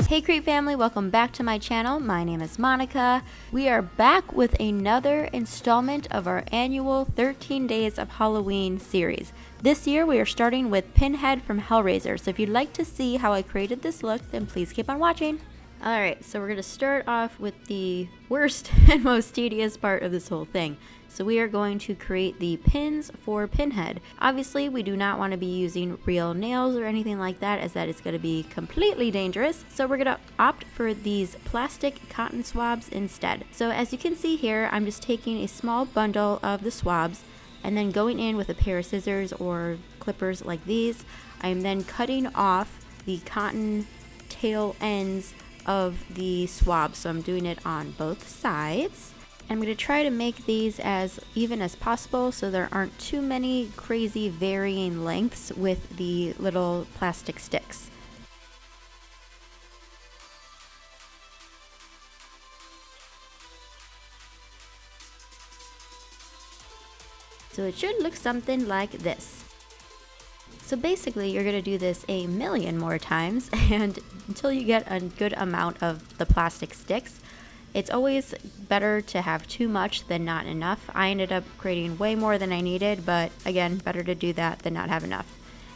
Hey Creep family, welcome back to my channel. My name is Monica. We are back with another installment of our annual 13 Days of Halloween series. This year we are starting with Pinhead from Hellraiser, so if you'd like to see how I created this look, then please keep on watching. Alright, so we're going to start off with the worst and most tedious part of this whole thing. So we are going to create the pins for Pinhead. Obviously, we do not want to be using real nails or anything like that, as that is going to be completely dangerous. So we're going to opt for these plastic cotton swabs instead. So as you can see here, I'm just taking a small bundle of the swabs and then going in with a pair of scissors or clippers like these. I am then cutting off the cotton tail ends of the swab. So I'm doing it on both sides. I'm going to try to make these as even as possible so there aren't too many crazy varying lengths with the little plastic sticks. So it should look something like this. So basically you're going to do this a million more times and until you get a good amount of the plastic sticks. It's always better to have too much than not enough. I ended up creating way more than I needed, but again, better to do that than not have enough.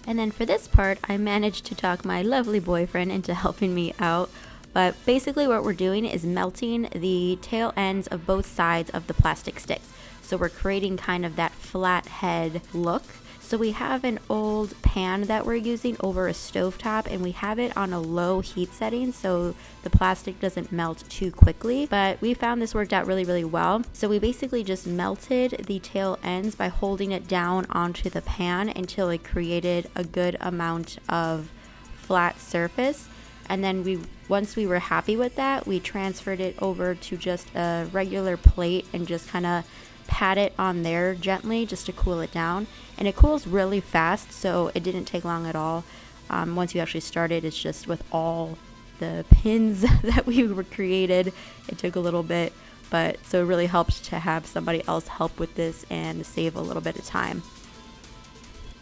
And then for this part, I managed to talk my lovely boyfriend into helping me out. But basically what we're doing is melting the tail ends of both sides of the plastic sticks. So we're creating kind of that flat head look. So we have an old pan that we're using over a stovetop and we have it on a low heat setting so the plastic doesn't melt too quickly. But we found this worked out really well. So we basically just melted the tail ends by holding it down onto the pan until it created a good amount of flat surface. And then once we were happy with that, we transferred it over to just a regular plate and just kind of pat it on there gently just to cool it down. And it cools really fast, so it didn't take long at all. Once you actually started, it's just with all the pins that we were created, it took a little bit, but so it really helped to have somebody else help with this and save a little bit of time.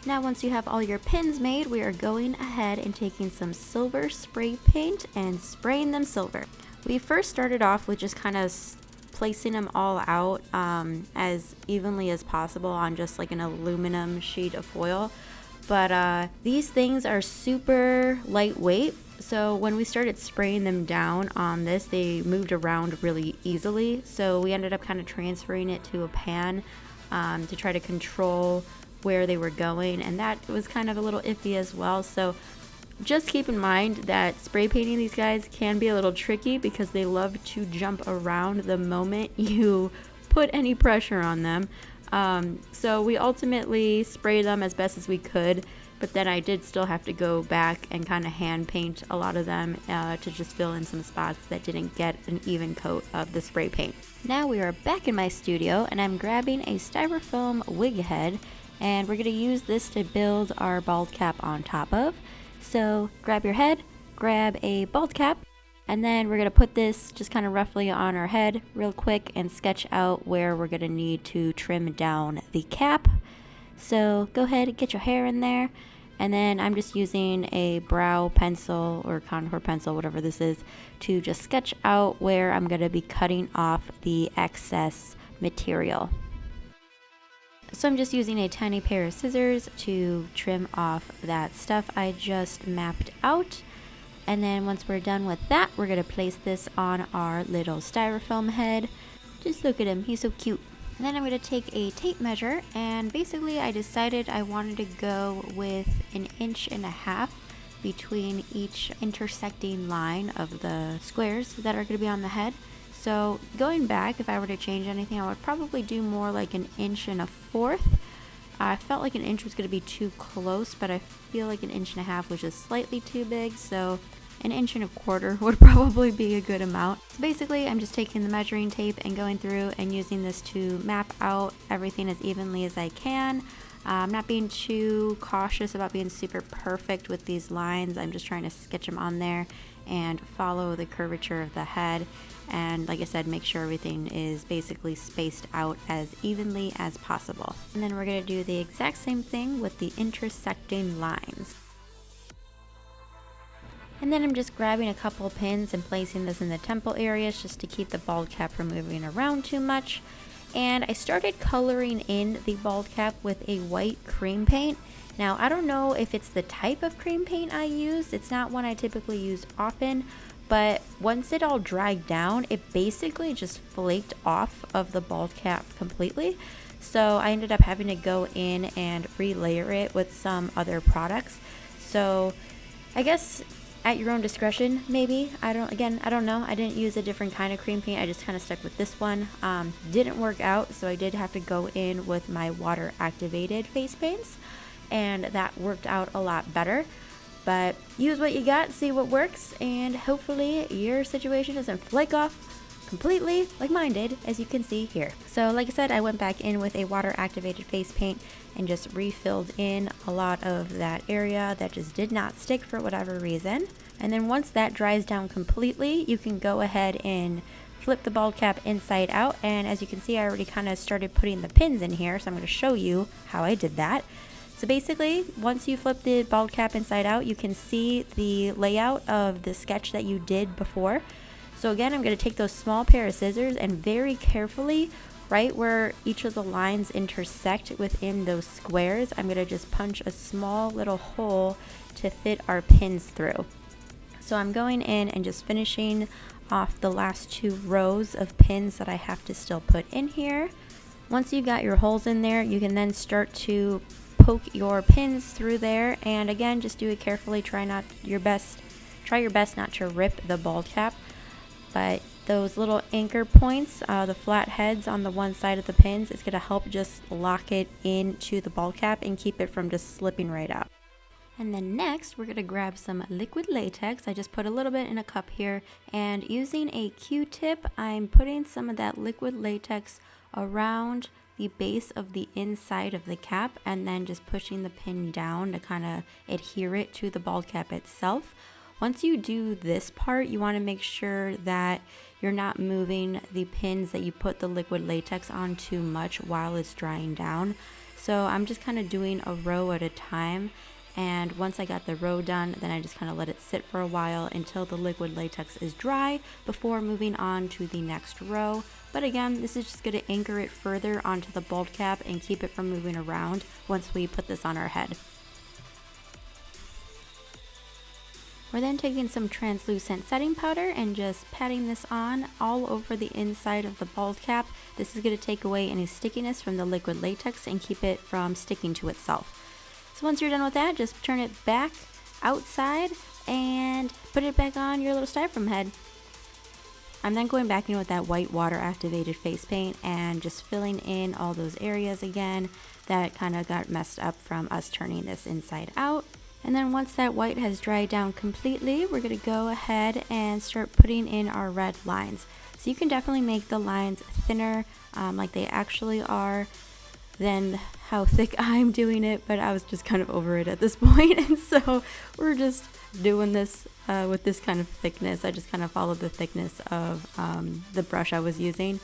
Now once you have all your pins made, we are going ahead and taking some silver spray paint and spraying them silver. We first started off with just kind of placing them all out as evenly as possible on just like an aluminum sheet of foil. But these things are super lightweight, so when we started spraying them down on this, they moved around really easily. So we ended up kind of transferring it to a pan to try to control where they were going, and that was kind of a little iffy as well. So just keep in mind that spray painting these guys can be a little tricky because they love to jump around the moment you put any pressure on them. So we ultimately sprayed them as best as we could, but then I did still have to go back and kind of hand paint a lot of them to just fill in some spots that didn't get an even coat of the spray paint. Now we are back in my studio and I'm grabbing a styrofoam wig head and we're going to use this to build our bald cap on top of. So grab your head, grab a bald cap, and then we're going to put this just kind of roughly on our head real quick and sketch out where we're going to need to trim down the cap. So go ahead and get your hair in there, and then I'm just using a brow pencil or contour pencil, whatever this is, to just sketch out where I'm going to be cutting off the excess material. So I'm just using a tiny pair of scissors to trim off that stuff I just mapped out. And then once we're done with that, we're going to place this on our little styrofoam head. Just look at him, he's so cute. And then I'm going to take a tape measure, and basically I decided I wanted to go with 1.5 inches between each intersecting line of the squares that are going to be on the head. So going back, if I were to change anything, I would probably do more like 1.25 inches. I felt like 1 inch was going to be too close, but I feel like 1.5 inches was just slightly too big, so 1.25 inches would probably be a good amount. So basically, I'm just taking the measuring tape and going through and using this to map out everything as evenly as I can. I'm not being too cautious about being super perfect with these lines. I'm just trying to sketch them on there and follow the curvature of the head. And like I said, make sure everything is basically spaced out as evenly as possible. And then we're going to do the exact same thing with the intersecting lines. And then I'm just grabbing a couple pins and placing this in the temple areas just to keep the bald cap from moving around too much. And I started coloring in the bald cap with a white cream paint. Now, I don't know if it's the type of cream paint I use. It's not one I typically use often, but once it all dried down, it basically just flaked off of the bald cap completely. So I ended up having to go in and relayer it with some other products. So I guess at your own discretion, maybe. I don't know. I didn't use a different kind of cream paint. I just kind of stuck with this one. Didn't work out, so I did have to go in with my water activated face paints, and that worked out a lot better. But use what you got, see what works, and hopefully your situation doesn't flake off completely like mine did, as you can see here. So like I said, I went back in with a water activated face paint and just refilled in a lot of that area that just did not stick for whatever reason. And then once that dries down completely, you can go ahead and flip the bald cap inside out. And as you can see, I already kind of started putting the pins in here, so I'm going to show you how I did that. So basically, once you flip the bald cap inside out, you can see the layout of the sketch that you did before. So again, I'm going to take those small pair of scissors and very carefully, right where each of the lines intersect within those squares, I'm going to just punch a small little hole to fit our pins through. So I'm going in and just finishing off the last 2 rows of pins that I have to still put in here. Once you've got your holes in there, you can then start to poke your pins through there, and again, just do it carefully. Try your best not to rip the bald cap. But those little anchor points, the flat heads on the one side of the pins, it's going to help just lock it into the bald cap and keep it from just slipping right out. And then next, we're going to grab some liquid latex. I just put a little bit in a cup here, and using a Q-tip, I'm putting some of that liquid latex around the base of the inside of the cap, and then just pushing the pin down to kind of adhere it to the bald cap itself. Once you do this part, you want to make sure that you're not moving the pins that you put the liquid latex on too much while it's drying down. So I'm just kind of doing a row at a time, and once I got the row done, then I just kind of let it sit for a while until the liquid latex is dry before moving on to the next row. But again, this is just going to anchor it further onto the bald cap and keep it from moving around once we put this on our head. We're then taking some translucent setting powder and just patting this on all over the inside of the bald cap. This is going to take away any stickiness from the liquid latex and keep it from sticking to itself. So once you're done with that, just turn it back outside and put it back on your little styrofoam head. I'm then going back in with that white water activated face paint and just filling in all those areas again that kind of got messed up from us turning this inside out. And then once that white has dried down completely, we're going to go ahead and start putting in our red lines. So you can definitely make the lines thinner like they actually are than how thick I'm doing it, but I was just kind of over it at this point. And so we're just doing this with this kind of thickness. I just kind of followed the thickness of the brush I was using.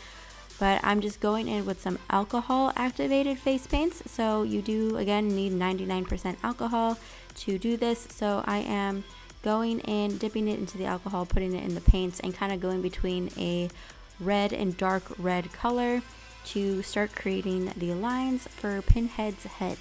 But I'm just going in with some alcohol activated face paints. So you do, again, need 99% alcohol to do this. So I am going in, dipping it into the alcohol, putting it in the paints, and kind of going between a red and dark red color to start creating the lines for Pinhead's head.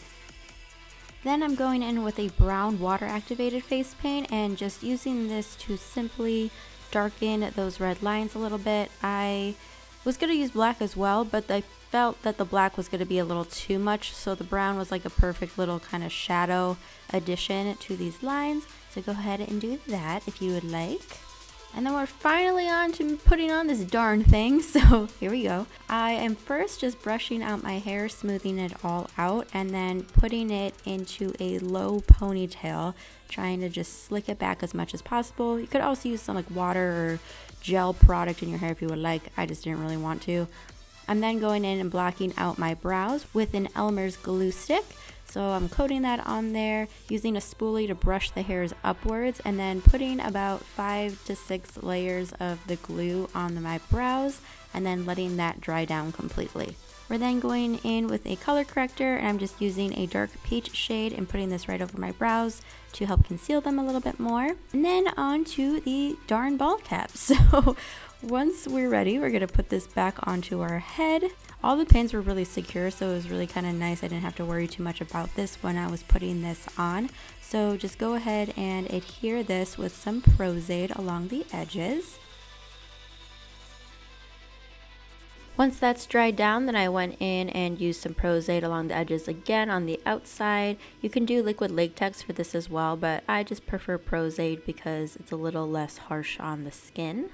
Then I'm going in with a brown water activated face paint and just using this to simply darken those red lines a little bit. I was going to use black as well, but I felt that the black was going to be a little too much, so the brown was like a perfect little kind of shadow addition to these lines. So go ahead and do that if you would like. And then we're finally on to putting on this darn thing, so here we go. I am first just brushing out my hair, smoothing it all out, and then putting it into a low ponytail, trying to just slick it back as much as possible. You could also use some like water or gel product in your hair if you would like. I just didn't really want to. I'm then going in and blocking out my brows with an Elmer's glue stick. So I'm coating that on there, using a spoolie to brush the hairs upwards, and then putting about 5 to 6 layers of the glue on my brows, and then letting that dry down completely. We're then going in with a color corrector, and I'm just using a dark peach shade and putting this right over my brows to help conceal them a little bit more. And then on to the darn ball cap. So once we're ready, we're gonna put this back onto our head. All the pins were really secure, so it was really kind of nice. I didn't have to worry too much about this when I was putting this on. So just go ahead and adhere this with some Pros-Aid along the edges. Once that's dried down, then I went in and used some Pros-Aid along the edges again on the outside. You can do liquid latex for this as well, but I just prefer Pros-Aid because it's a little less harsh on the skin.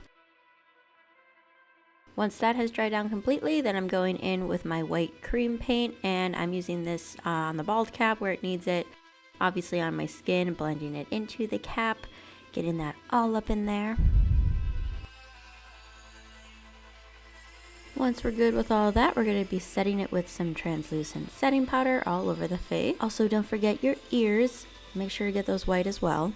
Once that has dried down completely, then I'm going in with my white cream paint, and I'm using this on the bald cap where it needs it, obviously on my skin, blending it into the cap, getting that all up in there. Once we're good with all that, we're going to be setting it with some translucent setting powder all over the face. Also, don't forget your ears. Make sure you get those white as well.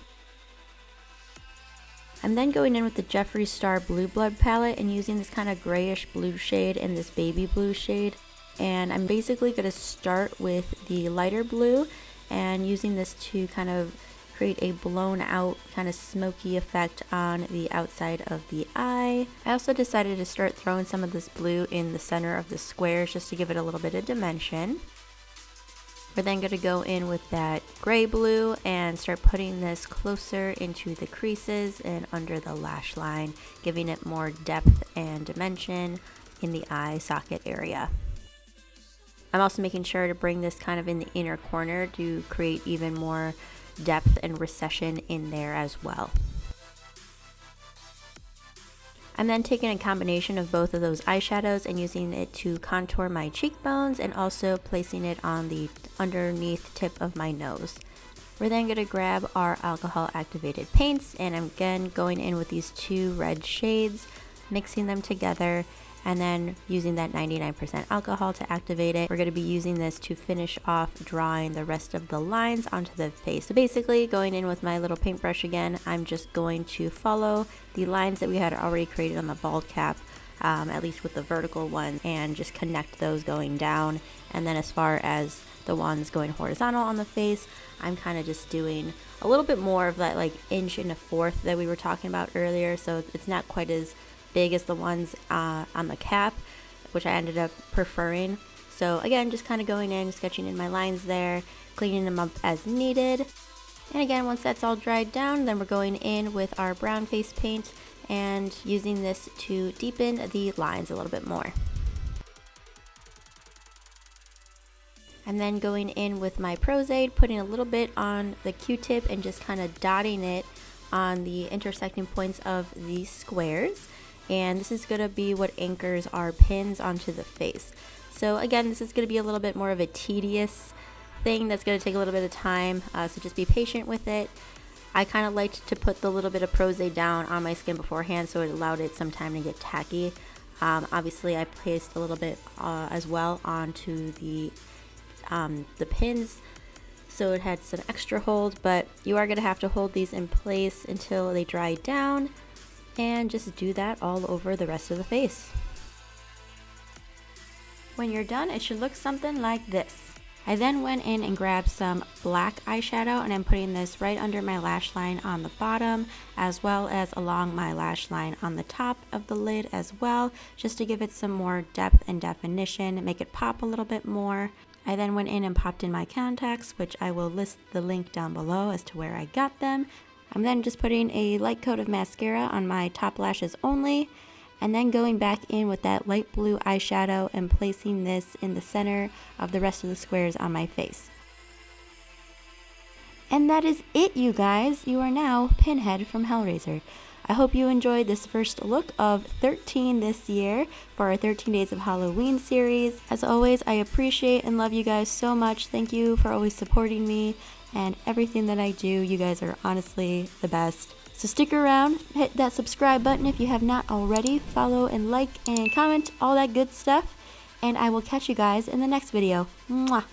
I'm then going in with the Jeffree Star Blue Blood palette and using this kind of grayish blue shade and this baby blue shade. And I'm basically going to start with the lighter blue and using this to kind of create a blown out kind of smoky effect on the outside of the eye. I also decided to start throwing some of this blue in the center of the squares just to give it a little bit of dimension. We're then going to go in with that gray blue and start putting this closer into the creases and under the lash line, giving it more depth and dimension in the eye socket area. I'm also making sure to bring this kind of in the inner corner to create even more depth and recession in there as well. I'm then taking a combination of both of those eyeshadows and using it to contour my cheekbones and also placing it on the underneath tip of my nose. We're then going to grab our alcohol activated paints, and I'm again going in with these two red shades, mixing them together, and then using that 99% alcohol to activate it. We're going to be using this to finish off drawing the rest of the lines onto the face. So basically, going in with my little paintbrush again, I'm just going to follow the lines that we had already created on the bald cap, at least with the vertical one, and just connect those going down. And then as far as the ones going horizontal on the face, I'm kind of just doing a little bit more of that like inch and a fourth that we were talking about earlier, so it's not quite as big as the ones on the cap, which I ended up preferring. So again, just kind of going in, sketching in my lines there, cleaning them up as needed. And again, once that's all dried down, then we're going in with our brown face paint and using this to deepen the lines a little bit more. I'm then going in with my Pros-Aid, putting a little bit on the Q-tip and just kind of dotting it on the intersecting points of these squares. And this is going to be what anchors our pins onto the face. So again, this is going to be a little bit more of a tedious thing that's going to take a little bit of time, so just be patient with it. I kind of liked to put the little bit of Pros-Aid down on my skin beforehand, so it allowed it some time to get tacky. Obviously, I placed a little bit as well onto the pins, so it had some extra hold, but you are going to have to hold these in place until they dry down. And just do that all over the rest of the face. When you're done, it should look something like this. I then went in and grabbed some black eyeshadow, and I'm putting this right under my lash line on the bottom, as well as along my lash line on the top of the lid as well, just to give it some more depth and definition, make it pop a little bit more. I then went in and popped in my contacts, which I will list the link down below as to where I got them. I'm then just putting a light coat of mascara on my top lashes only, and then going back in with that light blue eyeshadow and placing this in the center of the rest of the squares on my face. And that is it, you guys. You are now Pinhead from Hellraiser. I hope you enjoyed this first look of 13 this year for our 13 Days of Halloween series. As always, I appreciate and love you guys so much. Thank you for always supporting me and everything that I do. You guys are honestly the best. So stick around, hit that subscribe button if you have not already, follow and like and comment, all that good stuff, and I will catch you guys in the next video. Mwah!